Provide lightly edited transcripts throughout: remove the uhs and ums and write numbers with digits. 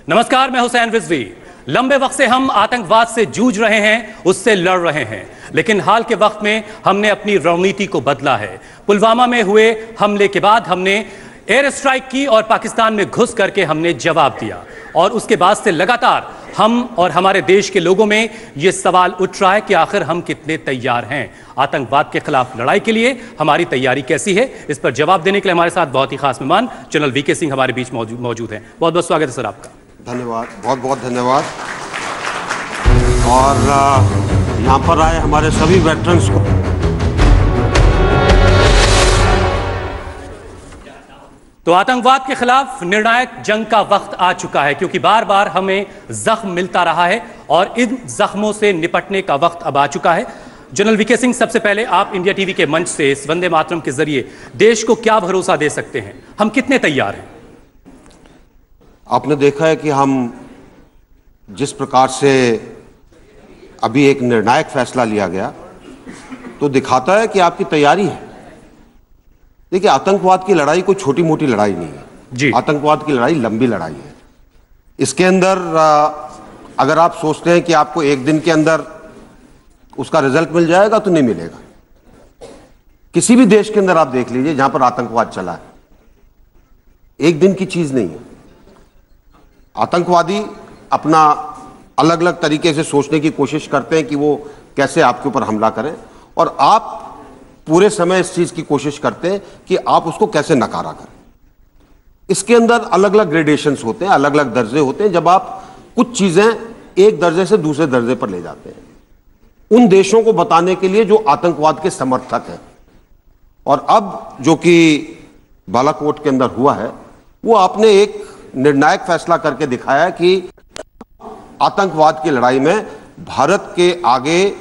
नमस्कार, मैं हुसैन रिजवी। लंबे वक्त से हम आतंकवाद से जूझ रहे हैं, उससे लड़ रहे हैं, लेकिन हाल के वक्त में हमने अपनी रणनीति को बदला है। पुलवामा में हुए हमले के बाद हमने एयर स्ट्राइक की और पाकिस्तान में घुस करके हमने जवाब दिया, और उसके बाद से लगातार हम और हमारे देश के लोगों में यह सवाल उठ रहा है कि आखिर हम कितने तैयार हैं आतंकवाद के खिलाफ लड़ाई के लिए। हमारी तैयारी कैसी है, इस पर जवाब देने के लिए हमारे साथ बहुत ही खास मेहमान जनरल वीके सिंह हमारे बीच मौजूद हैं। बहुत बहुत स्वागत है सर आपका। धन्यवाद, बहुत बहुत धन्यवाद। और यहाँ पर आए हमारे सभी वेटरन्स को तो आतंकवाद के खिलाफ निर्णायक जंग का वक्त आ चुका है, क्योंकि बार बार हमें जख्म मिलता रहा है और इन जख्मों से निपटने का वक्त अब आ चुका है। जनरल वीके सिंह, सबसे पहले आप इंडिया टीवी के मंच से इस वंदे मातरम के जरिए देश को क्या भरोसा दे सकते हैं, हम कितने तैयार हैं? आपने देखा है कि हम जिस प्रकार से अभी एक निर्णायक फैसला लिया गया तो दिखाता है कि आपकी तैयारी है। देखिए, आतंकवाद की लड़ाई कोई छोटी मोटी लड़ाई नहीं है जी। आतंकवाद की लड़ाई लंबी लड़ाई है। इसके अंदर अगर आप सोचते हैं कि आपको एक दिन के अंदर उसका रिजल्ट मिल जाएगा तो नहीं मिलेगा। किसी भी देश के अंदर आप देख लीजिए जहां पर आतंकवाद चला है, एक दिन की चीज नहीं है। आतंकवादी अपना अलग अलग तरीके से सोचने की कोशिश करते हैं कि वो कैसे आपके ऊपर हमला करें, और आप पूरे समय इस चीज की कोशिश करते हैं कि आप उसको कैसे नकारा करें। इसके अंदर अलग अलग ग्रेडेशंस होते हैं, अलग अलग दर्जे होते हैं। जब आप कुछ चीजें एक दर्जे से दूसरे दर्जे पर ले जाते हैं, उन देशों को बताने के लिए जो आतंकवाद के समर्थक हैं, और अब जो कि बालाकोट के अंदर हुआ है, वो आपने एक निर्णायक फैसला करके दिखाया है कि आतंकवाद की लड़ाई में भारत के आगे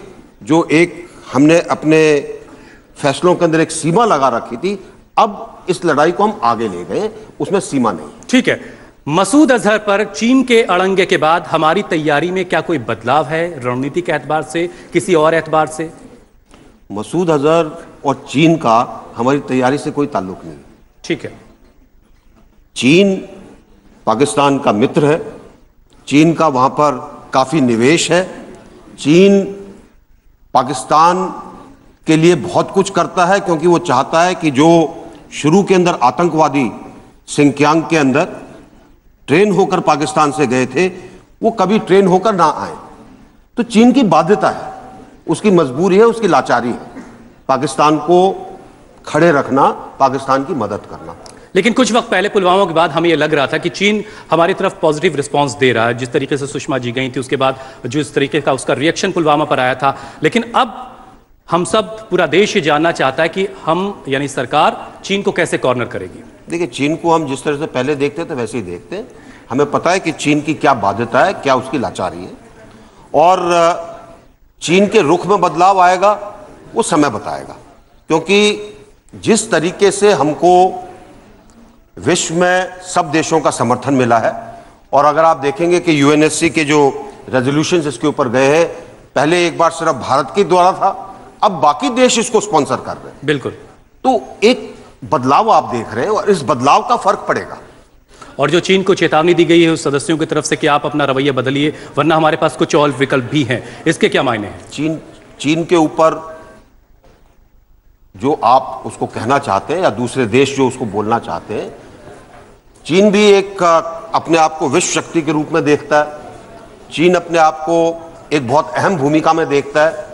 जो एक हमने अपने फैसलों के अंदर एक सीमा लगा रखी थी, अब इस लड़ाई को हम आगे ले गए, उसमें सीमा नहीं। ठीक है, मसूद अजहर पर चीन के अड़ंगे के बाद हमारी तैयारी में क्या कोई बदलाव है, रणनीति के एतबार से, किसी और एतबार से? मसूद अजहर और चीन का हमारी तैयारी से कोई ताल्लुक नहीं। ठीक है, चीन पाकिस्तान का मित्र है, चीन का वहां पर काफी निवेश है, चीन पाकिस्तान के लिए बहुत कुछ करता है, क्योंकि वो चाहता है कि जो शुरू के अंदर आतंकवादी सिंकियांग के अंदर ट्रेन होकर पाकिस्तान से गए थे, वो कभी ट्रेन होकर ना आए। तो चीन की बाध्यता है, उसकी मजबूरी है, उसकी लाचारी है, पाकिस्तान को खड़े रखना, पाकिस्तान की मदद करना। लेकिन कुछ वक्त पहले पुलवामा के बाद हमें यह लग रहा था कि चीन हमारी तरफ पॉजिटिव रिस्पांस दे रहा है, जिस तरीके से सुषमा जी गई थी, उसके बाद जो इस तरीके का उसका रिएक्शन पुलवामा पर आया था। लेकिन अब हम सब, पूरा देश ये जानना चाहता है कि हम यानी सरकार चीन को कैसे कॉर्नर करेगी। देखिए, चीन को हम जिस तरह से पहले देखते थे वैसे ही देखते हैं। हमें पता है कि चीन की क्या बाध्यता है, क्या उसकी लाचारी है, और चीन के रुख में बदलाव आएगा वो समय बताएगा। क्योंकि जिस तरीके से हमको विश्व में सब देशों का समर्थन मिला है, और अगर आप देखेंगे कि यूएनएससी के जो रेजोल्यूशंस इसके ऊपर गए हैं, पहले एक बार सिर्फ भारत के द्वारा था, अब बाकी देश इसको स्पॉन्सर कर रहे हैं। बिल्कुल, तो एक बदलाव आप देख रहे हैं, और इस बदलाव का फर्क पड़ेगा। और जो चीन को चेतावनी दी गई है उस सदस्यों की तरफ से कि आप अपना रवैया बदलिए, वरना हमारे पास कुछ और विकल्प भी हैं, इसके क्या मायने हैं? चीन के ऊपर जो आप उसको कहना चाहते हैं, या दूसरे देश जो उसको बोलना चाहते हैं, चीन भी एक अपने आप को विश्व शक्ति के रूप में देखता है। चीन अपने आप को एक बहुत अहम भूमिका में देखता है,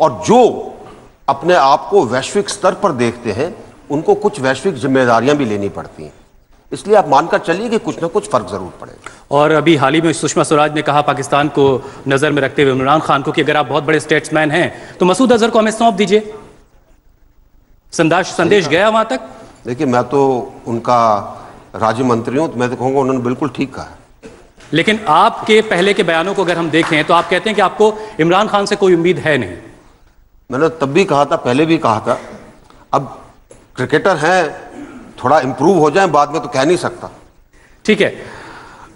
और जो अपने आप को वैश्विक स्तर पर देखते हैं, उनको कुछ वैश्विक जिम्मेदारियां भी लेनी पड़ती हैं। इसलिए आप मानकर चलिए कि कुछ ना कुछ फर्क जरूर पड़ेगा। और अभी हाल ही में सुषमा स्वराज ने कहा पाकिस्तान को नजर में रखते हुए इमरान खान को कि अगर आप बहुत बड़े स्टेट्समैन हैं तो मसूद अजहर को हमें सौंप दीजिए। संदेश गया वहां तक? देखिए, मैं तो उनका राज्य मंत्री हूं, तो मैं तो कहूंगा उन्होंने बिल्कुल ठीक कहा है। लेकिन आपके पहले के बयानों को अगर हम देखें तो आप कहते हैं कि आपको इमरान खान से कोई उम्मीद है नहीं। मैंने तब भी कहा था, पहले भी कहा था। अब क्रिकेटर हैं, थोड़ा इंप्रूव हो जाए, बाद में तो कह नहीं सकता। ठीक है,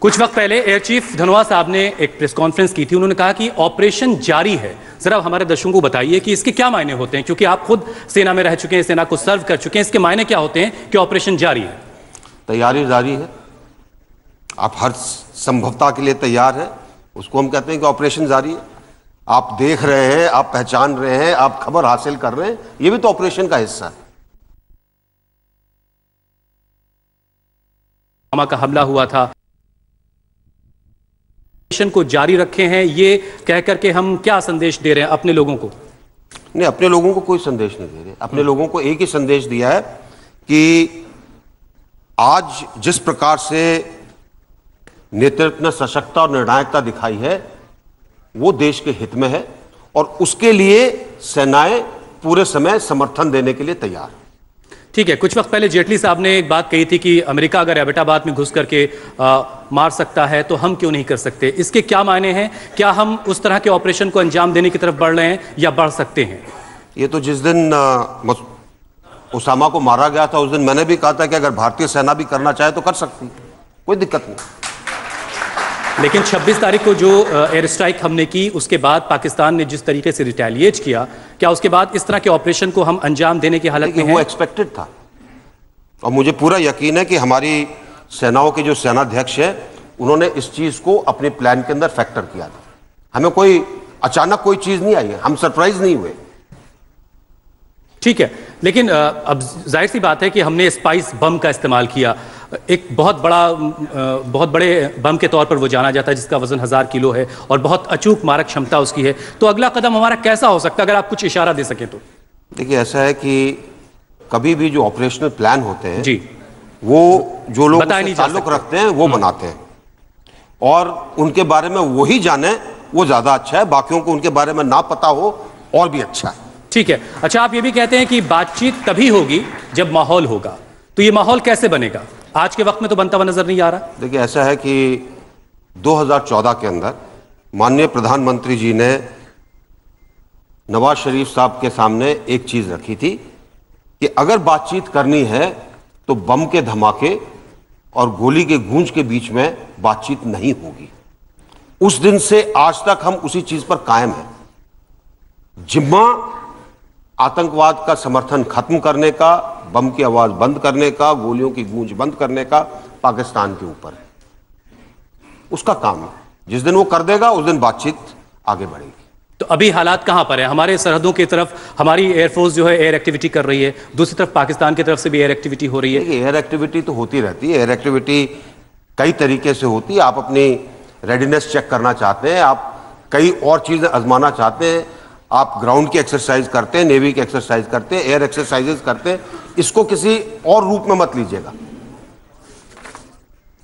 कुछ वक्त पहले एयर चीफ धनोआ साहब ने एक प्रेस कॉन्फ्रेंस की थी, उन्होंने कहा कि ऑपरेशन जारी है। जरा हमारे दर्शकों को बताइए कि इसके क्या मायने होते हैं, क्योंकि आप खुद सेना में रह चुके हैं, सेना को सर्व कर चुके हैं, इसके मायने क्या होते हैं कि ऑपरेशन जारी है? तैयारी जारी है, आप हर संभवता के लिए तैयार हैं, उसको हम कहते हैं कि ऑपरेशन जारी है। आप देख रहे हैं, आप पहचान रहे हैं, आप खबर हासिल कर रहे हैं, ये भी तो ऑपरेशन का हिस्सा है। का हमला हुआ था, ऑपरेशन को जारी रखे हैं, ये कहकर के हम क्या संदेश दे रहे हैं अपने लोगों को? नहीं, अपने लोगों को कोई संदेश नहीं दे रहे। अपने लोगों को एक ही संदेश दिया है कि आज जिस प्रकार से नेतृत्व ने सशक्तता और निर्णायकता दिखाई है वो देश के हित में है और उसके लिए सेनाएं पूरे समय समर्थन देने के लिए तैयार है। ठीक है, कुछ वक्त पहले जेटली साहब ने एक बात कही थी कि अमेरिका अगर एबटाबाद में घुस करके मार सकता है तो हम क्यों नहीं कर सकते। इसके क्या मायने हैं? क्या हम उस तरह के ऑपरेशन को अंजाम देने की तरफ बढ़ रहे हैं या बढ़ सकते हैं? ये तो जिस दिन उसामा को मारा गया था उस दिन मैंने भी कहा था कि अगर भारतीय सेना भी करना चाहे तो कर सकती, कोई दिक्कत नहीं। लेकिन 26 तारीख को जो एयर स्ट्राइक हमने की उसके बाद पाकिस्तान ने जिस तरीके से रिटेलिएट किया, क्या उसके बाद इस तरह के ऑपरेशन को हम अंजाम देने की हालत में हैं? वो एक्सपेक्टेड था और मुझे पूरा यकीन है कि हमारी सेनाओं के जो सेनाध्यक्ष हैं उन्होंने इस चीज को अपने प्लान के अंदर फैक्टर किया था। हमें कोई अचानक कोई चीज नहीं आई है, हम सरप्राइज नहीं हुए। ठीक है, लेकिन अब जाहिर सी बात है कि हमने स्पाइस बम का इस्तेमाल किया। एक बहुत बड़े बम के तौर पर वो जाना जाता है जिसका वजन 1000 किलो है और बहुत अचूक मारक क्षमता उसकी है। तो अगला कदम हमारा कैसा हो सकता है, अगर आप कुछ इशारा दे सकें तो? देखिए, ऐसा है कि कभी भी जो ऑपरेशनल प्लान होते हैं जी, वो जो लोग ताल्लुक रखते हैं वो बनाते हैं और उनके बारे में वही जाने वो ज्यादा अच्छा है, बाकियों को उनके बारे में ना पता हो और भी अच्छा है। ठीक है। अच्छा, आप ये भी कहते हैं कि बातचीत तभी होगी जब माहौल होगा, तो ये माहौल कैसे बनेगा? आज के वक्त में तो बनता हुआ नजर नहीं आ रहा। देखिए, ऐसा है कि 2014 के अंदर माननीय प्रधानमंत्री जी ने नवाज शरीफ साहब के सामने एक चीज रखी थी कि अगर बातचीत करनी है तो बम के धमाके और गोली के गूंज के बीच में बातचीत नहीं होगी। उस दिन से आज तक हम उसी चीज पर कायम हैं। जिम्मा आतंकवाद का समर्थन खत्म करने का, बम की आवाज बंद करने का, गोलियों की गूंज बंद करने का पाकिस्तान के ऊपर है। उसका काम है, जिस दिन वो कर देगा उस दिन बातचीत आगे बढ़ेगी। तो अभी हालात कहां पर है? हमारे सरहदों की तरफ हमारी एयरफोर्स जो है एयर एक्टिविटी कर रही है, दूसरी तरफ पाकिस्तान की तरफ से भी एयर एक्टिविटी हो रही है। एयर एक्टिविटी तो होती रहती है। एयर एक्टिविटी कई तरीके से होती है। आप अपनी रेडीनेस चेक करना चाहते हैं, आप कई और चीजें आजमाना चाहते हैं, आप ग्राउंड की एक्सरसाइज करते हैं, नेवी की एक्सरसाइज करते हैं, एयर एक्सरसाइजेस करते हैं। इसको किसी और रूप में मत लीजिएगा।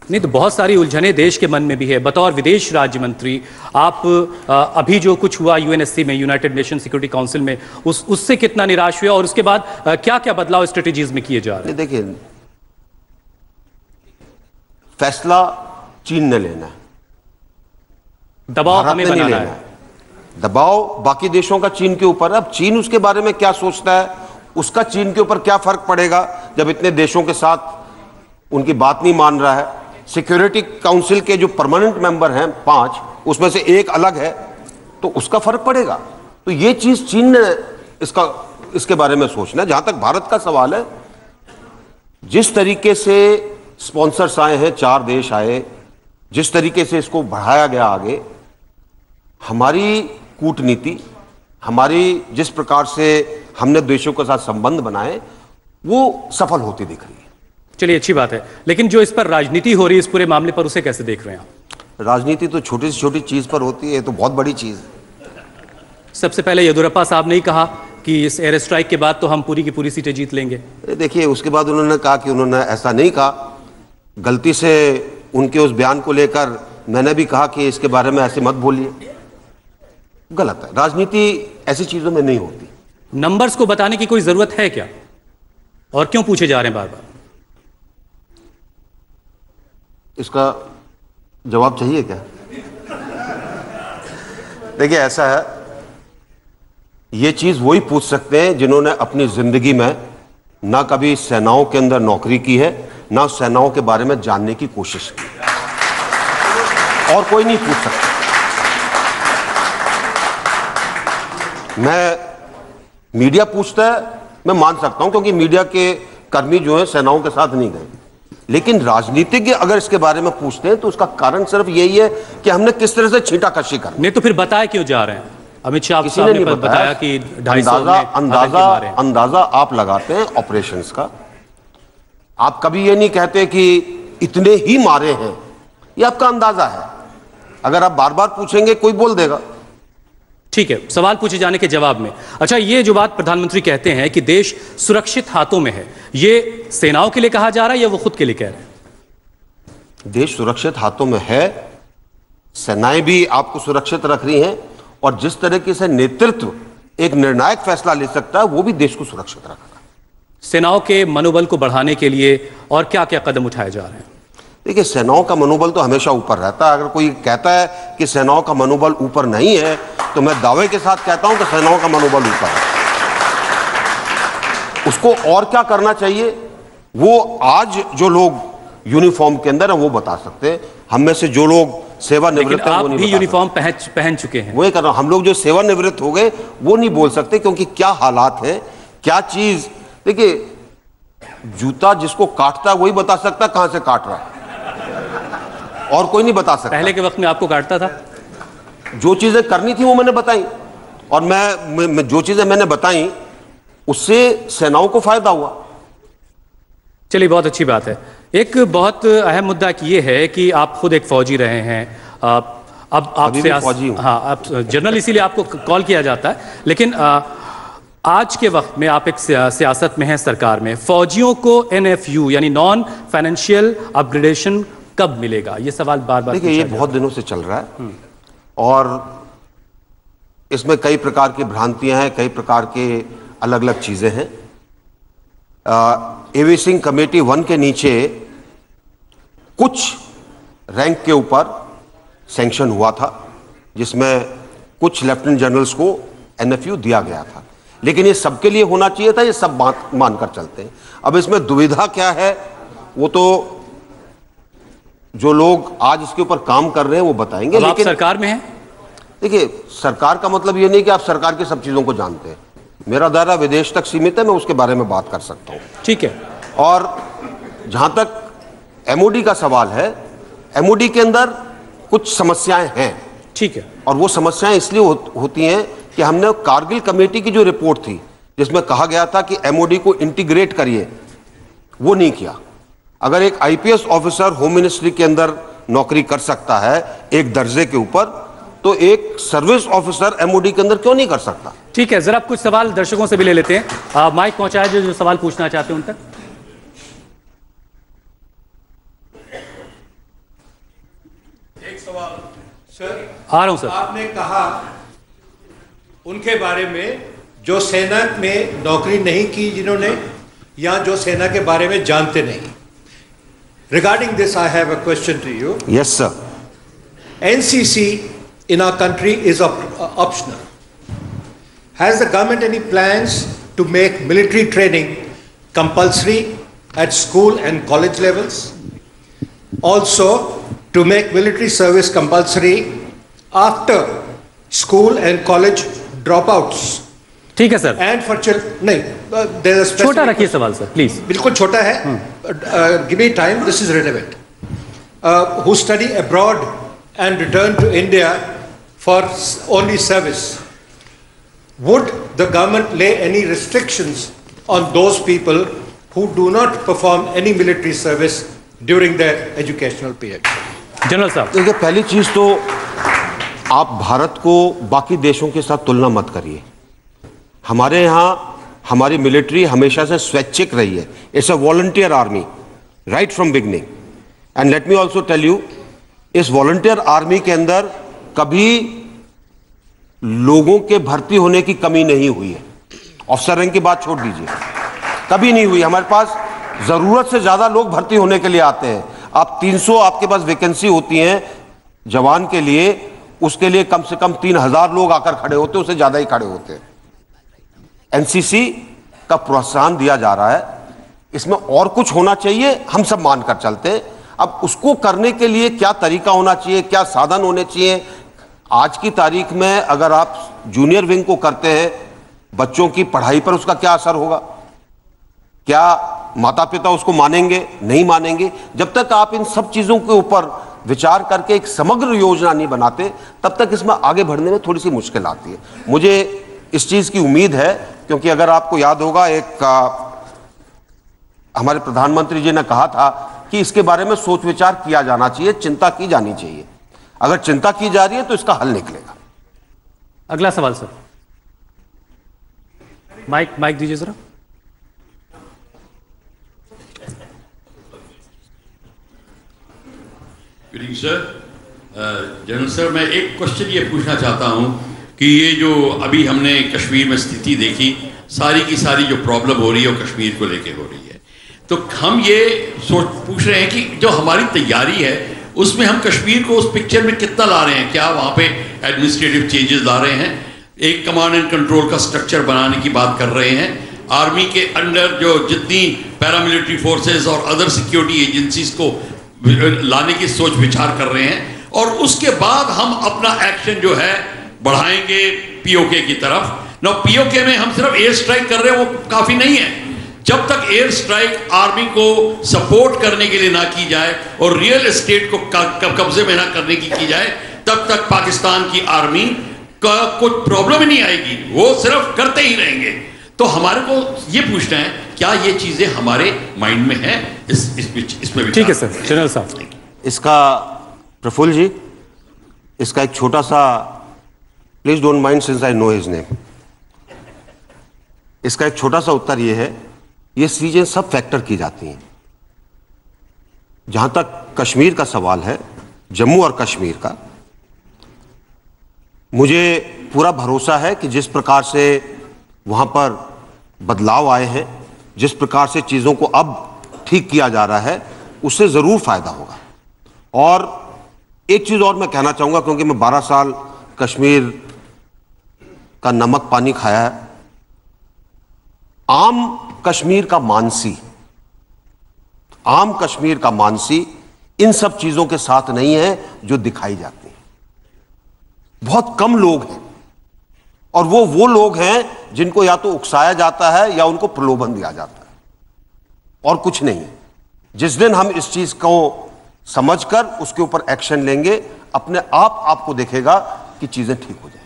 नहीं तो बहुत सारी उलझने देश के मन में भी है। बतौर विदेश राज्य मंत्री आप अभी जो कुछ हुआ यूएनएससी में, यूनाइटेड नेशन सिक्योरिटी काउंसिल में, उससे कितना निराश हुआ और उसके बाद क्या क्या बदलाव स्ट्रेटेजीज में किए जा रहे हैं? देखिए, फैसला चीन ने लेना है, दबाव हमें बनाना है। दबाव बाकी देशों का चीन के ऊपर। अब चीन उसके बारे में क्या सोचता है, उसका चीन के ऊपर क्या फर्क पड़ेगा जब इतने देशों के साथ उनकी बात नहीं मान रहा है। सिक्योरिटी काउंसिल के जो परमानेंट मेंबर हैं 5, उसमें से एक अलग है, तो उसका फर्क पड़ेगा। तो ये चीज चीन ने इसके बारे में सोचना है। जहां तक भारत का सवाल है, जिस तरीके से स्पॉन्सर्स आए हैं, 4 देश आए, जिस तरीके से इसको बढ़ाया गया आगे, हमारी कूटनीति, हमारी जिस प्रकार से हमने देशों के साथ संबंध बनाए, वो सफल होती दिख रही है। चलिए, अच्छी बात है। लेकिन जो इस पर राजनीति हो रही है इस पूरे मामले पर, उसे कैसे देख रहे हैं आप? राजनीति तो छोटी से छोटी चीज पर होती है, तो बहुत बड़ी चीज है। सबसे पहले येदियुरप्पा साहब ने ही कहा कि इस एयर स्ट्राइक के बाद तो हम पूरी की पूरी सीटें जीत लेंगे। देखिए, उसके बाद उन्होंने कहा कि उन्होंने ऐसा नहीं कहा। गलती से उनके उस बयान को लेकर मैंने भी कहा कि इसके बारे में ऐसे मत बोलिए। गलत है। राजनीति ऐसी चीजों में नहीं होती। नंबर्स को बताने की कोई जरूरत है क्या, और क्यों पूछे जा रहे हैं बार बार? इसका जवाब चाहिए क्या? देखिए, ऐसा है, ये चीज वही पूछ सकते हैं जिन्होंने अपनी जिंदगी में ना कभी सेनाओं के अंदर नौकरी की है, ना सेनाओं के बारे में जानने की कोशिश की, और कोई नहीं पूछ सकता। मीडिया पूछता है, मैं मान सकता हूं, क्योंकि मीडिया के कर्मी जो है सेनाओं के साथ नहीं गए। लेकिन राजनीतिज्ञ अगर इसके बारे में पूछते हैं तो उसका कारण सिर्फ यही है कि हमने किस तरह से छींटाकशी करनी। नहीं तो फिर बताया क्यों जा रहे हैं? अमित शाह किसी ने नहीं बताया कि 250 अंदाजा आप लगाते हैं ऑपरेशंस का। आप कभी ये नहीं कहते कि इतने ही मारे हैं, ये आपका अंदाजा है। अगर आप बार बार पूछेंगे कोई बोल देगा। ठीक है, सवाल पूछे जाने के जवाब में। अच्छा, ये जो बात प्रधानमंत्री कहते हैं कि देश सुरक्षित हाथों में है, ये सेनाओं के लिए कहा जा रहा है या वो खुद के लिए कह रहे हैं? देश सुरक्षित हाथों में है, सेनाएं भी आपको सुरक्षित रख रही हैं, और जिस तरीके से नेतृत्व एक निर्णायक फैसला ले सकता है वो भी देश को सुरक्षित रखता है। सेनाओं के मनोबल को बढ़ाने के लिए और क्या क्या कदम उठाए जा रहे हैं? देखिए, सेनाओं का मनोबल तो हमेशा ऊपर रहता है। अगर कोई कहता है कि सेनाओं का मनोबल ऊपर नहीं है, तो मैं दावे के साथ कहता हूं कि सेनाओं का मनोबल ऊपर है। उसको और क्या करना चाहिए वो आज जो लोग यूनिफॉर्म के अंदर है वो बता सकते हैं। हम में से जो लोग सेवानिवृत्त हैं वो नहीं बता सकते। यूनिफॉर्म पहन चुके हैं। वही कर रहा हूं, हम लोग जो सेवानिवृत्त हो गए वो नहीं बोल सकते, क्योंकि क्या हालात है, क्या चीज। देखिए, जूता जिसको काटता है वही बता सकता है कहां से काट रहा है, और कोई नहीं बता सकता। पहले के वक्त में आपको काटता था? जो चीजें करनी थी वो मैंने बताई, और मैं जो चीजें मैंने बताई उससे सेनाओं को फायदा हुआ। चलिए, बहुत अच्छी बात है। एक बहुत अहम मुद्दा ये है कि आप खुद एक फौजी रहे हैं, अब आप फौजी हूं। हाँ, आप जनरल, इसीलिए आपको कॉल किया जाता है। लेकिन आज के वक्त में आप एक सियासत में हैं, सरकार में। फौजियों को NFU यानी नॉन फाइनेंशियल अपग्रेडेशन कब मिलेगा? ये सवाल बार बार देखिए, ये बहुत दिनों से चल रहा है और इसमें कई प्रकार की भ्रांतियां हैं, कई प्रकार के अलग अलग चीजें हैं। एविएशन कमेटी 1 के नीचे कुछ रैंक के ऊपर सैंक्शन हुआ था, जिसमें कुछ लेफ्टिनेंट जनरल्स को NFU दिया गया था। लेकिन ये सबके लिए होना चाहिए था, ये सब बात मानकर चलते हैं। अब इसमें दुविधा क्या है वो तो जो लोग आज इसके ऊपर काम कर रहे हैं वो बताएंगे। लेकिन आप सरकार में हैं? देखिए, सरकार का मतलब ये नहीं कि आप सरकार की सब चीजों को जानते हैं। मेरा दायरा विदेश तक सीमित है, मैं उसके बारे में बात कर सकता हूं। ठीक है। और जहां तक MOD का सवाल है, MOD के अंदर कुछ समस्याएं हैं। ठीक है। और वो समस्याएं इसलिए होती हैं कि हमने कारगिल कमेटी की जो रिपोर्ट थी जिसमें कहा गया था कि MOD को इंटीग्रेट करिए, वो नहीं किया। अगर एक IPS ऑफिसर होम मिनिस्ट्री के अंदर नौकरी कर सकता है एक दर्जे के ऊपर, तो एक सर्विस ऑफिसर MOD के अंदर क्यों नहीं कर सकता? ठीक है, जरा कुछ सवाल दर्शकों से भी ले लेते हैं। माइक पहुंचाए जो सवाल पूछना चाहते हैं उन तक। एक सवाल सर, आ रहा हूं सर। आपने कहा उनके बारे में जो सेना में नौकरी नहीं की जिन्होंने, या जो सेना के बारे में जानते नहीं। Regarding this, I have a question to you. Yes, sir. NCC in our country is optional. Has the government any plans to make military training compulsory at school and college levels? Also, to make military service compulsory after school and college dropouts. ठीक है sir. And for children, नहीं, छोटा रखिए सवाल sir please. बिल्कुल छोटा है। Give me time, this is relevant. Who study abroad and return to India for only service. Would the government lay any restrictions on those people who do not perform any military service during their educational period? General साहब, देखिए, पहली चीज तो आप भारत को बाकी देशों के साथ तुलना मत करिए। हमारे यहाँ हमारी मिलिट्री हमेशा से स्वैच्छिक रही है। It's a volunteer army right from beginning. And let me also tell you, इस वॉलंटियर आर्मी के अंदर कभी लोगों के भर्ती होने की कमी नहीं हुई है। ऑफिसर रैंक की बात छोड़ दीजिए, कभी नहीं हुई। हमारे पास जरूरत से ज्यादा लोग भर्ती होने के लिए आते हैं। आप 300 आपके पास वैकेंसी होती है जवान के लिए, उसके लिए कम से कम 3000 लोग आकर खड़े होते हैं, उससे ज्यादा ही खड़े होते हैं। NCC का प्रोत्साहन दिया जा रहा है, इसमें और कुछ होना चाहिए, हम सब मानकर चलते हैं। अब उसको करने के लिए क्या तरीका होना चाहिए, क्या साधन होने चाहिए। आज की तारीख में अगर आप जूनियर विंग को करते हैं, बच्चों की पढ़ाई पर उसका क्या असर होगा? क्या माता पिता उसको मानेंगे नहीं मानेंगे, जब तक आप इन सब चीजों के ऊपर विचार करके एक समग्र योजना नहीं बनाते, तब तक इसमें आगे बढ़ने में थोड़ी सी मुश्किल आती है। मुझे इस चीज की उम्मीद है, क्योंकि अगर आपको याद होगा, हमारे प्रधानमंत्री जी ने कहा था कि इसके बारे में सोच विचार किया जाना चाहिए, चिंता की जानी चाहिए। अगर चिंता की जा रही है तो इसका हल निकलेगा। अगला सवाल सर, माइक दीजिए जरा। Good evening sir. General sir, मैं एक क्वेश्चन ये पूछना चाहता हूँ कि ये जो अभी हमने कश्मीर में स्थिति देखी, सारी की सारी जो प्रॉब्लम हो रही है वो कश्मीर को लेके हो रही है, तो हम ये पूछ रहे हैं कि जो हमारी तैयारी है उसमें हम कश्मीर को उस पिक्चर में कितना ला रहे हैं? क्या वहाँ पे एडमिनिस्ट्रेटिव चेंजेस ला रहे हैं? एक कमांड एंड कंट्रोल का स्ट्रक्चर बनाने की बात कर रहे हैं? आर्मी के अंडर जो जितनी पैरामिलिट्री फोर्सेज और अदर सिक्योरिटी एजेंसीज को लाने की सोच विचार कर रहे हैं, और उसके बाद हम अपना एक्शन जो है बढ़ाएंगे पीओके की तरफ। ना पीओके में हम सिर्फ एयर स्ट्राइक कर रहे हैं, वो काफी नहीं है। जब तक एयर स्ट्राइक आर्मी को सपोर्ट करने के लिए ना की जाए और रियल एस्टेट को कब्जे में ना करने की जाए, तब तक पाकिस्तान की आर्मी का कुछ प्रॉब्लम ही नहीं आएगी, वो सिर्फ करते ही रहेंगे। तो हमारे को ये पूछना है, क्या ये चीजें हमारे माइंड में है? इसमें ठीक है सर। जनरल साहब, इसका प्रफुल्ल जी, इसका एक छोटा सा, please don't mind since I know his name, इसका एक छोटा सा उत्तर यह है, ये चीजें सब फैक्टर की जाती हैं। जहां तक कश्मीर का सवाल है, जम्मू और कश्मीर का, मुझे पूरा भरोसा है कि जिस प्रकार से वहां पर बदलाव आए हैं, जिस प्रकार से चीजों को अब ठीक किया जा रहा है, उससे जरूर फायदा होगा। और एक चीज और मैं कहना चाहूंगा, क्योंकि मैं 12 साल कश्मीर का नमक पानी खाया है, आम कश्मीर का मानसी इन सब चीजों के साथ नहीं है जो दिखाई जाती है। बहुत कम लोग हैं, और वो लोग हैं जिनको या तो उकसाया जाता है या उनको प्रलोभन दिया जाता है, और कुछ नहीं। जिस दिन हम इस चीज को समझकर उसके ऊपर एक्शन लेंगे, अपने आप आपको दिखेगा कि चीजें ठीक हो जाएंगी।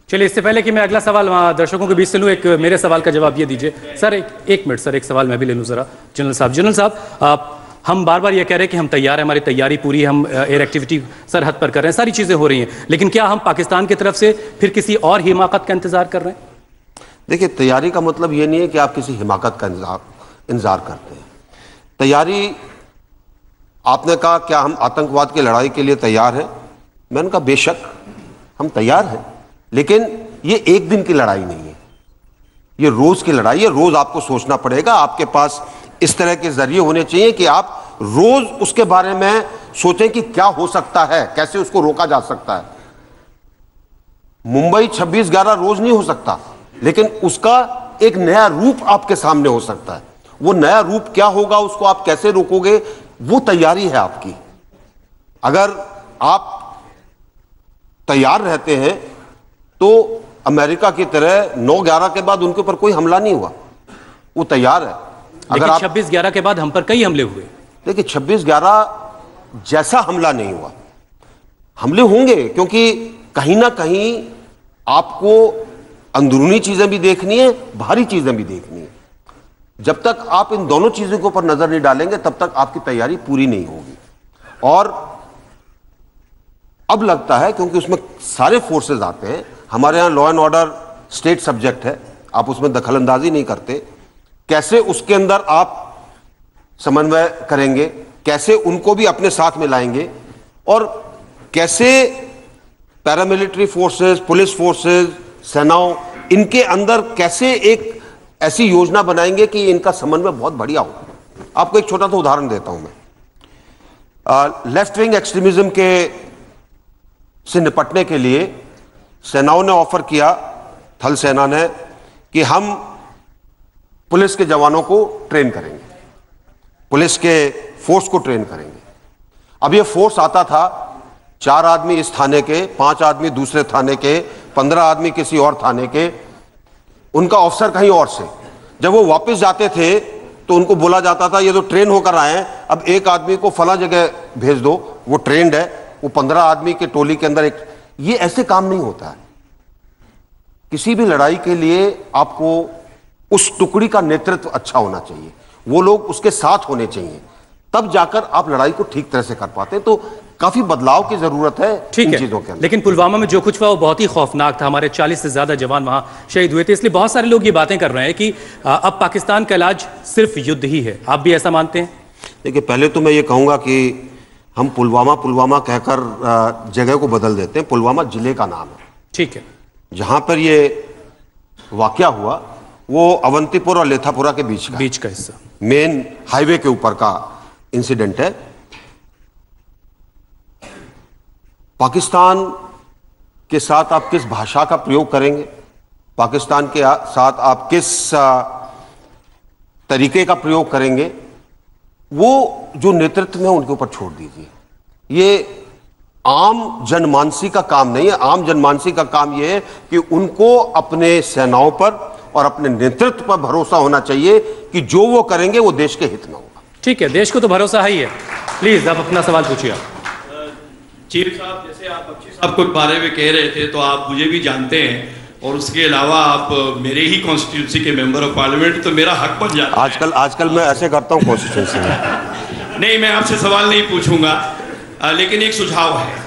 चलिए, इससे पहले कि मैं अगला सवाल दर्शकों के बीच से लूं, एक मेरे सवाल का जवाब ये दीजिए सर। एक मिनट सर, एक सवाल मैं भी ले लूं जरा। जनरल साहब, हम बार बार ये कह रहे हैं कि हम तैयार हैं, हमारी तैयारी पूरी, हम एयर एक्टिविटी सरहद पर कर रहे हैं, सारी चीजें हो रही हैं, लेकिन क्या हम पाकिस्तान की तरफ से फिर किसी और हिमाकत का इंतजार कर रहे हैं? देखिए, तैयारी का मतलब ये नहीं है कि आप किसी हिमाकत का इंतजार करते हैं। तैयारी, आपने कहा क्या हम आतंकवाद की लड़ाई के लिए तैयार हैं? मैंने कहा बेशक हम तैयार हैं, लेकिन ये एक दिन की लड़ाई नहीं है, ये रोज की लड़ाई है। रोज आपको सोचना पड़ेगा, आपके पास इस तरह के जरिए होने चाहिए कि आप रोज उसके बारे में सोचें कि क्या हो सकता है, कैसे उसको रोका जा सकता है। मुंबई 26/11 रोज नहीं हो सकता, लेकिन उसका एक नया रूप आपके सामने हो सकता है। वो नया रूप क्या होगा, उसको आप कैसे रोकोगे, वो तैयारी है आपकी। अगर आप तैयार रहते हैं तो अमेरिका की तरह 9/11 के बाद उनके ऊपर कोई हमला नहीं हुआ, वो तैयार है। लेकिन 26/11 के बाद हम पर कई हमले हुए। देखिए, 26/11 जैसा हमला नहीं हुआ, हमले होंगे, क्योंकि कहीं ना कहीं आपको अंदरूनी चीजें भी देखनी है, बाहरी चीजें भी देखनी है। जब तक आप इन दोनों चीजों के ऊपर नजर नहीं डालेंगे, तब तक आपकी तैयारी पूरी नहीं होगी। और अब लगता है, क्योंकि उसमें सारे फोर्सेस आते हैं, हमारे यहां law and order state subject है, आप उसमें दखलंदाजी नहीं करते, कैसे उसके अंदर आप समन्वय करेंगे, कैसे उनको भी अपने साथ में लाएंगे, और कैसे पैरामिलिट्री फोर्सेस, पुलिस फोर्सेस, सेनाओं, इनके अंदर कैसे एक ऐसी योजना बनाएंगे कि इनका समन्वय बहुत बढ़िया हो। आपको एक छोटा सा उदाहरण देता हूं मैं। लेफ्ट विंग एक्सट्रीमिज्म के से निपटने के लिए सेनाओं ने ऑफर किया, थल सेना ने, कि हम पुलिस के जवानों को ट्रेन करेंगे, पुलिस के फोर्स को ट्रेन करेंगे। अब ये फोर्स आता था, 4 आदमी इस थाने के, 5 आदमी दूसरे थाने के, 15 आदमी किसी और थाने के, उनका ऑफिसर कहीं और से। जब वो वापस जाते थे तो उनको बोला जाता था ये तो ट्रेन होकर आए हैं, अब एक आदमी को फला जगह भेज दो, वो ट्रेंड है, वो 15 आदमी के टोली के अंदर एक, ये ऐसे काम नहीं होता है। किसी भी लड़ाई के लिए आपको उस टुकड़ी का नेतृत्व अच्छा होना चाहिए, वो लोग उसके साथ होने चाहिए, तब जाकर आप लड़ाई को ठीक तरह से कर पाते हैं। तो काफी बदलाव की जरूरत है इन चीजों के अंदर। लेकिन पुलवामा में जो कुछ हुआ वो बहुत ही खौफनाक था, हमारे 40 से ज्यादा जवान वहां शहीद हुए थे, इसलिए बहुत सारे लोग ये बातें कर रहे हैं कि अब पाकिस्तान का इलाज सिर्फ युद्ध ही है। आप भी ऐसा मानते हैं? देखिए, पहले तो मैं ये कहूंगा कि हम पुलवामा कहकर जगह को बदल देते हैं। पुलवामा जिले का नाम है, ठीक है। जहां पर ये वाकया हुआ वो अवंतीपुर और लेथापुरा के बीच का हिस्सा, मेन हाईवे के ऊपर का इंसिडेंट है। पाकिस्तान के साथ आप किस भाषा का प्रयोग करेंगे, पाकिस्तान के साथ आप किस तरीके का प्रयोग करेंगे, वो जो नेतृत्व में उनके ऊपर छोड़ दीजिए। ये आम जनमानसी का काम नहीं है। आम जनमानसी का काम यह है कि उनको अपने सेनाओं पर और अपने नेतृत्व पर भरोसा होना चाहिए कि जो वो करेंगे वो देश के हित में होगा। ठीक है, देश को तो भरोसा ही है। प्लीज आप अपना सवाल पूछिए। चीफ साहब, जैसे आप बख्शी साहब के बारे में कह रहे थे, तो आप मुझे भी जानते हैं और उसके अलावा आप मेरे ही कॉन्स्टिट्यूंसी के मेंबर ऑफ पार्लियामेंट, तो मेरा हक बन जाता है। आजकल मैं ऐसे करता हूं कॉन्स्टिट्यूंसी में। नहीं, मैं आपसे सवाल नहीं पूछूंगा, लेकिन एक सुझाव है।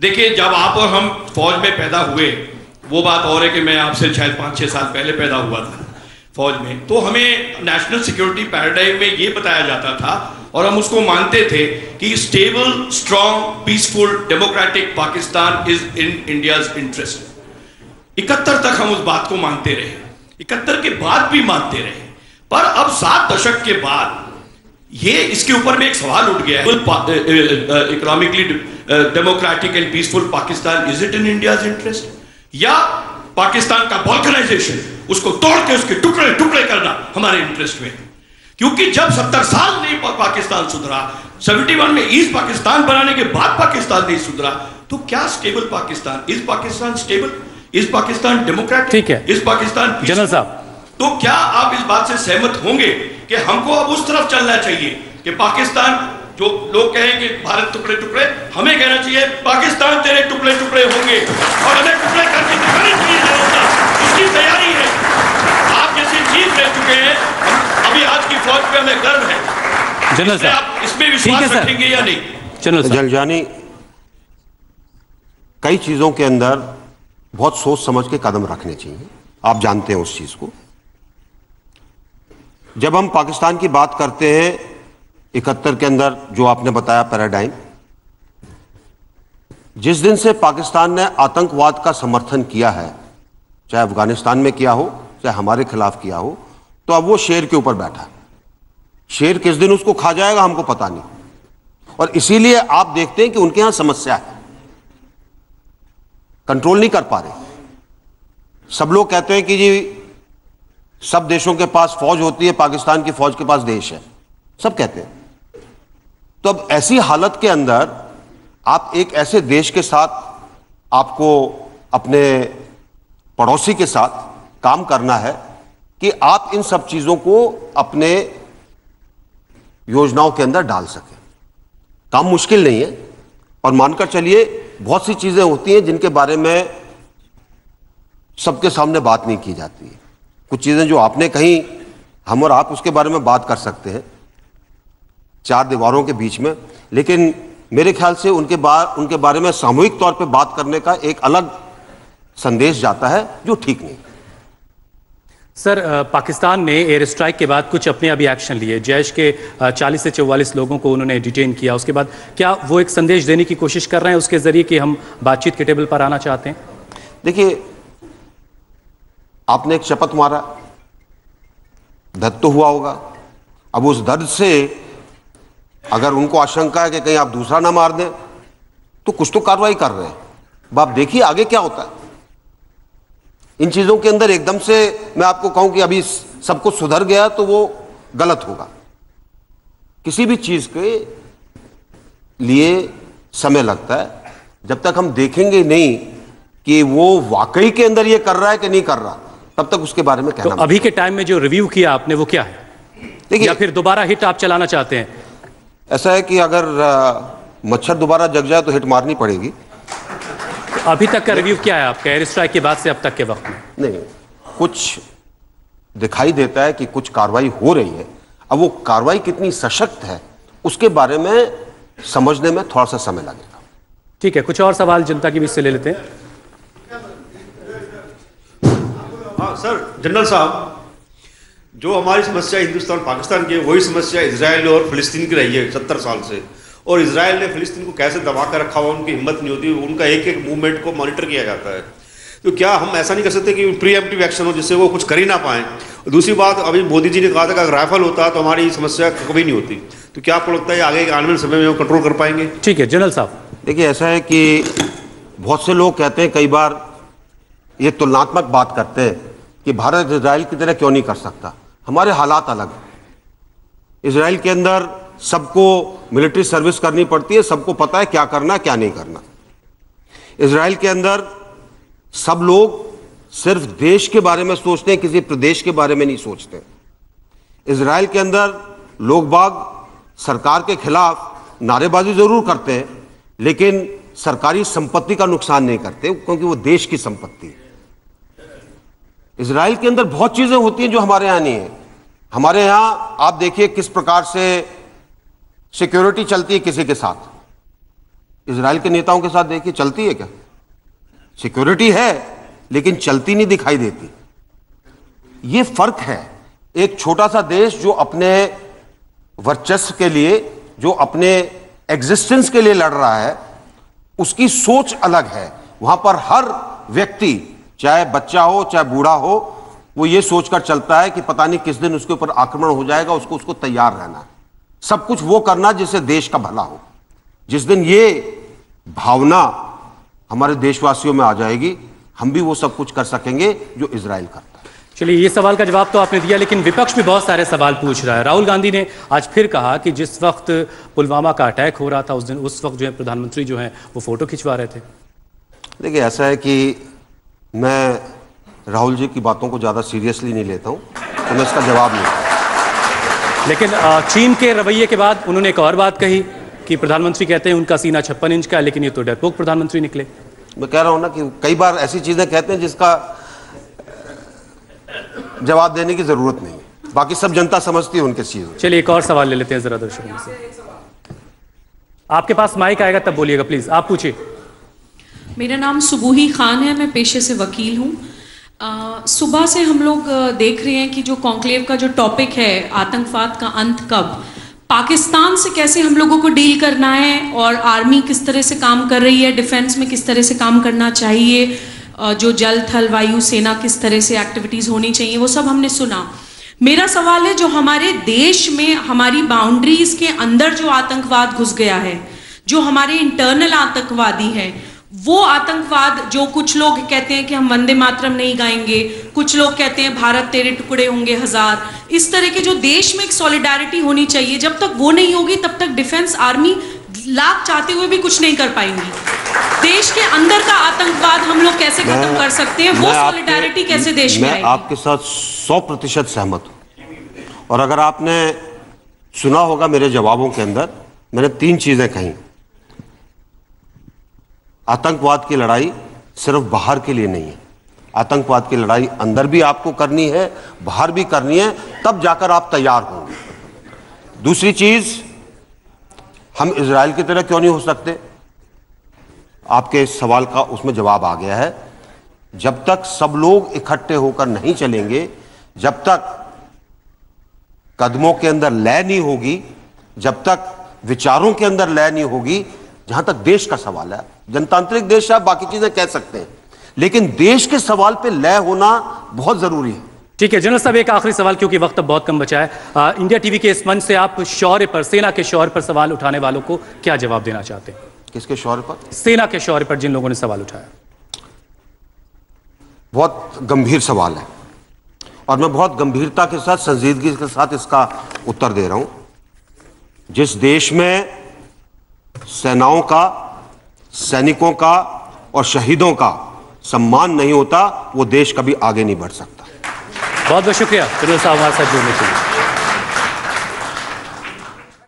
देखिए, जब आप और हम फौज में पैदा हुए, वो बात और है कि मैं आपसे शायद 5-6 साल पहले पैदा हुआ था फौज में, तो हमें नेशनल सिक्योरिटी पैराडाइम में ये बताया जाता था और हम उसको मानते थे कि stable, strong, peaceful, democratic Pakistan is in India's interest. 71 तक हम उस बात को मानते रहे, 71 के बाद भी मानते रहे, पर अब 7 दशक के बाद ये इसके ऊपर में एक सवाल उठ गया है, economically democratic and peaceful Pakistan, is it in India's interest, या पाकिस्तान का बॉल्कनाइजेशन, उसको तोड़ के उसके टुकड़े टुकड़े करना हमारे इंटरेस्ट में? क्योंकि जब 70 साल नहीं पाकिस्तान सुधरा, 71 में ईस्ट पाकिस्तान बनाने के बाद पाकिस्तान नहीं सुधरा, तो क्या stable Pakistan? Is Pakistan stable? Is Pakistan democratic? ठीक है, इज पाकिस्तान जनरल साहब, तो क्या आप इस बात से सहमत होंगे कि हमको अब उस तरफ चलना चाहिए कि पाकिस्तान, जो लोग कहें कि भारत टुकड़े टुकड़े, हमें कहना चाहिए पाकिस्तान तेरे टुकड़े टुकड़े होंगे और हमें टुकड़े करके दिखाने के लिए होगा, उसकी तैयारी है। आप जैसे चीफ रह चुके हैं, अभी आज की फौज पे हमें गर्व है। जनरल साहब, आप इसमें विश्वास रखेंगे या नहीं? जनरल साहब, जलजानी, कई चीजों के अंदर बहुत सोच समझ के कदम रखने चाहिए, आप जानते हैं उस चीज को। जब हम पाकिस्तान की बात करते हैं 71 के अंदर, जो आपने बताया पैराडाइम, जिस दिन से पाकिस्तान ने आतंकवाद का समर्थन किया है, चाहे अफगानिस्तान में किया हो, चाहे हमारे खिलाफ किया हो, तो अब वो शेर के ऊपर बैठा है। शेर किस दिन उसको खा जाएगा हमको पता नहीं, और इसीलिए आप देखते हैं कि उनके यहां समस्या है, कंट्रोल नहीं कर पा रहे। सब लोग कहते हैं कि जी सब देशों के पास फौज होती है, पाकिस्तान की फौज के पास देश है, सब कहते हैं। तो अब ऐसी हालत के अंदर आप एक ऐसे देश के साथ, आपको अपने पड़ोसी के साथ काम करना है कि आप इन सब चीजों को अपने योजनाओं के अंदर डाल सकें। काम मुश्किल नहीं है, और मानकर चलिए बहुत सी चीजें होती हैं जिनके बारे में सबके सामने बात नहीं की जाती है। कुछ चीजें जो आपने कही, हम और आप उसके बारे में बात कर सकते हैं 4 दीवारों के बीच में, लेकिन मेरे ख्याल से उनके बारे में सामूहिक तौर पे बात करने का एक अलग संदेश जाता है, जो ठीक नहीं। सर, पाकिस्तान ने एयर स्ट्राइक के बाद कुछ अपने अभी एक्शन लिए, जैश के 40 से 44 लोगों को उन्होंने डिटेन किया। उसके बाद क्या वो एक संदेश देने की कोशिश कर रहे हैं उसके जरिए कि हम बातचीत के टेबल पर आना चाहते हैं? देखिए, आपने एक शपथ मारा, दर्द तो हुआ होगा। अब उस दर्द से अगर उनको आशंका है कि कहीं आप दूसरा ना मार दें, तो कुछ तो कार्रवाई कर रहे हैं। अब आप देखिए आगे क्या होता है। इन चीजों के अंदर एकदम से मैं आपको कहूं कि अभी सब कुछ सुधर गया तो वो गलत होगा। किसी भी चीज के लिए समय लगता है, जब तक हम देखेंगे नहीं कि वो वाकई के अंदर ये कर रहा है कि नहीं कर रहा, तब तक उसके बारे में कहना। तो अभी के टाइम में जो रिव्यू किया आपने, वो क्या है? देखिए, या फिर दोबारा हिट आप चलाना चाहते हैं? ऐसा है कि अगर मच्छर दोबारा जग जाए तो हिट मारनी पड़ेगी। अभी तक का रिव्यू क्या है आपका एयर स्ट्राइक के बाद से अब तक के वक्त में? नहीं, कुछ दिखाई देता है कि कुछ कार्रवाई हो रही है। अब वो कार्रवाई कितनी सशक्त है उसके बारे में समझने में थोड़ा सा समय लगेगा। ठीक है, कुछ और सवाल जनता की बीच से ले लेते हैं। हाँ सर, जनरल साहब, जो हमारी समस्या हिंदुस्तान पाकिस्तान की है वही समस्या इजराइल और फिलिस्तीन की रही है 70 साल से। और इजराइल ने फिलिस्तीन को कैसे दबा कर रखा हुआ, उनकी हिम्मत नहीं होती, उनका एक एक मूवमेंट को मॉनिटर किया जाता है। तो क्या हम ऐसा नहीं कर सकते कि प्रीएम्प्टिव एक्शन हो जिससे वो कुछ कर ही ना पाएँ? दूसरी बात, अभी मोदी जी ने कहा था कि अगर राइफल होता तो हमारी समस्या कभी नहीं होती। तो क्या आपको लगता है आगे आने वाले समय में वो कंट्रोल कर पाएंगे? ठीक है जनरल साहब। देखिए, ऐसा है कि बहुत से लोग कहते हैं, कई बार ये तुलनात्मक बात करते हैं कि भारत इजराइल की तरह क्यों नहीं कर सकता। हमारे हालात अलग हैं। इजराइल के अंदर सबको मिलिट्री सर्विस करनी पड़ती है, सबको पता है क्या करना क्या नहीं करना। इजराइल के अंदर सब लोग सिर्फ देश के बारे में सोचते हैं, किसी प्रदेश के बारे में नहीं सोचते। इजराइल के अंदर लोग बाग सरकार के खिलाफ नारेबाजी जरूर करते हैं, लेकिन सरकारी संपत्ति का नुकसान नहीं करते, क्योंकि वो देश की संपत्ति है। इजराइल के अंदर बहुत चीजें होती हैं जो हमारे यहां नहीं है। हमारे यहां आप देखिए किस प्रकार से सिक्योरिटी चलती है किसी के साथ। इजराइल के नेताओं के साथ देखिए चलती है क्या? सिक्योरिटी है लेकिन चलती नहीं दिखाई देती। ये फर्क है। एक छोटा सा देश जो अपने वर्चस्व के लिए, जो अपने एग्जिस्टेंस के लिए लड़ रहा है, उसकी सोच अलग है। वहां पर हर व्यक्ति, चाहे बच्चा हो चाहे बूढ़ा हो, वो ये सोचकर चलता है कि पता नहीं किस दिन उसके ऊपर आक्रमण हो जाएगा, उसको तैयार रहना है। सब कुछ वो करना जिससे देश का भला हो। जिस दिन ये भावना हमारे देशवासियों में आ जाएगी, हम भी वो सब कुछ कर सकेंगे जो इजराइल करता है। चलिए, ये सवाल का जवाब तो आपने दिया, लेकिन विपक्ष भी बहुत सारे सवाल पूछ रहा है। राहुल गांधी ने आज फिर कहा कि जिस वक्त पुलवामा का अटैक हो रहा था उस वक्त जो है प्रधानमंत्री जो है वो फोटो खिंचवा रहे थे। देखिए, ऐसा है कि मैं राहुल जी की बातों को ज़्यादा सीरियसली नहीं लेता हूं, तो मैं इसका जवाब नहीं दूंगा। लेकिन चीन के रवैये के बाद उन्होंने एक और बात कही कि प्रधानमंत्री कहते हैं उनका सीना 56 इंच का है, लेकिन ये तो डरपोक प्रधानमंत्री निकले। मैं कह रहा हूं ना कि कई बार ऐसी चीजें कहते हैं जिसका जवाब देने की जरूरत नहीं है। बाकी सब जनता समझती है उनके चीजों। चलिए, एक और सवाल ले लेते हैं जरा दर्शकों से। आपके पास माइक आएगा तब बोलिएगा, प्लीज आप पूछिए। मेरा नाम सुबूही खान है, मैं पेशे से वकील हूँ। सुबह से हम लोग देख रहे हैं कि जो कॉन्क्लेव का जो टॉपिक है, आतंकवाद का अंत कब, पाकिस्तान से कैसे हम लोगों को डील करना है और आर्मी किस तरह से काम कर रही है, डिफेंस में किस तरह से काम करना चाहिए, जो जल थल वायु सेना किस तरह से एक्टिविटीज़ होनी चाहिए, वो सब हमने सुना। मेरा सवाल है, जो हमारे देश में हमारी बाउंड्रीज के अंदर जो आतंकवाद घुस गया है, जो हमारे इंटरनल आतंकवादी है, वो आतंकवाद जो कुछ लोग कहते हैं कि हम वंदे मातरम नहीं गाएंगे, कुछ लोग कहते हैं भारत तेरे टुकड़े होंगे हजार, इस तरह के जो देश में एक सॉलिडारिटी होनी चाहिए, जब तक वो नहीं होगी तब तक डिफेंस आर्मी लाख चाहते हुए भी कुछ नहीं कर पाएंगी। देश के अंदर का आतंकवाद हम लोग कैसे खत्म कर सकते हैं, वो सॉलिडारिटी कैसे देश में आएगी? मैं आपके साथ 100% सहमत हूं। और अगर आपने सुना होगा मेरे जवाबों के अंदर, मैंने 3 चीजें कही। आतंकवाद की लड़ाई सिर्फ बाहर के लिए नहीं है, आतंकवाद की लड़ाई अंदर भी आपको करनी है, बाहर भी करनी है, तब जाकर आप तैयार होंगे। दूसरी चीज, हम इजराइल की तरह क्यों नहीं हो सकते? आपके इस सवाल का उसमें जवाब आ गया है। जब तक सब लोग इकट्ठे होकर नहीं चलेंगे, जब तक कदमों के अंदर लय नहीं होगी, जब तक विचारों के अंदर लय नहीं होगी, जहां तक देश का सवाल है, जनतांत्रिक देश है, बाकी चीजें कह सकते हैं, लेकिन देश के सवाल पे लय होना बहुत जरूरी है। ठीक है जनरल साहब, एक आखिरी सवाल, क्योंकि वक्त अब बहुत कम बचा है। इंडिया टीवी के इस मंच से आप शौर्य पर, सेना के शौर्य पर सवाल उठाने वालों को क्या जवाब देना चाहते हैं? किसके शौर्य पर? सेना के शौर्य पर जिन लोगों ने सवाल उठाया। बहुत गंभीर सवाल है और मैं बहुत गंभीरता के साथ, संजीदगी के साथ इसका उत्तर दे रहा हूं। जिस देश में सेनाओं का, सैनिकों का और शहीदों का सम्मान नहीं होता, वो देश कभी आगे नहीं बढ़ सकता। बहुत बहुत शुक्रिया जनरल साहब हमारे साथ जुड़ने के लिए।